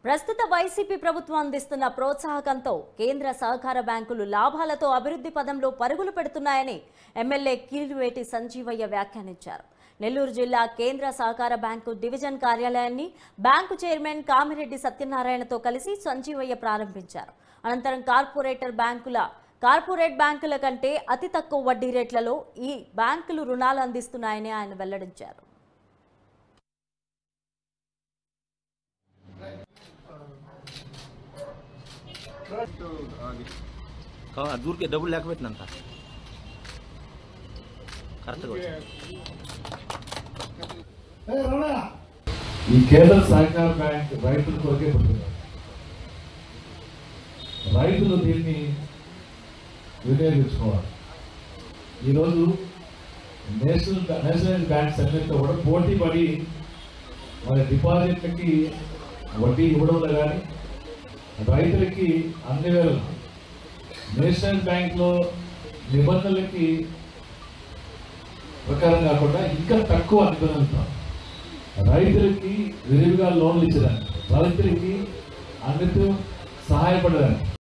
ప్రస్తుత వైసీపీ ప్రభుత్వం అందిస్తున్న ప్రోత్సాహకంతో కేంద్ర సహకార బ్యాంకులు లాభాలతో అభివృద్ధి పదంలో పరుగులు పెడుతున్నాయని ఎమ్మెల్యే కీర్వేటి సంజీవయ్య వ్యాఖ్యానించారు. నెల్లూరు జిల్లా కేంద్ర సహకార బ్యాంకు డివిజన్ కార్యాలయాన్ని బ్యాంకు చైర్మన్ కామిరెడ్డి సత్యనారాయణతో కలిసి సంజీవయ్య ప్రారంభించారు. అనంతరం కార్పొరేట్ బ్యాంకుల కంటే అతి తక్కువ వడ్డీ రేట్లలో ఈ బ్యాంకులు రుణాలు అందిస్తున్నాయని ఆయన వెల్లడించారు. दूर के डबल लेके పెట్టినంత కరెక్ట్ గా ఈ కేంద్ర సహకార బ్యాంక్ రైతుల కొరకే పుట్టింది. రైతులు దీన్ని వినియోగించుకోవాలి. ఈరోజు నేషనల్ బ్యాంక్స్ అన్నింటితో కూడా పోటీ పడి మన డిపాజిట్లకి వడ్డీ ఇవ్వడంలో కానీ రైతులకి అన్ని వేళ నేషనల్ బ్యాంక్లో నిబంధనలకి ప్రకారం కాకుండా ఇంకా తక్కువ నిబంధనలతో రైతులకి విరివిగా లోన్లు ఇచ్చడానికి, రైతులకి అన్నిటితో సహాయపడడానికి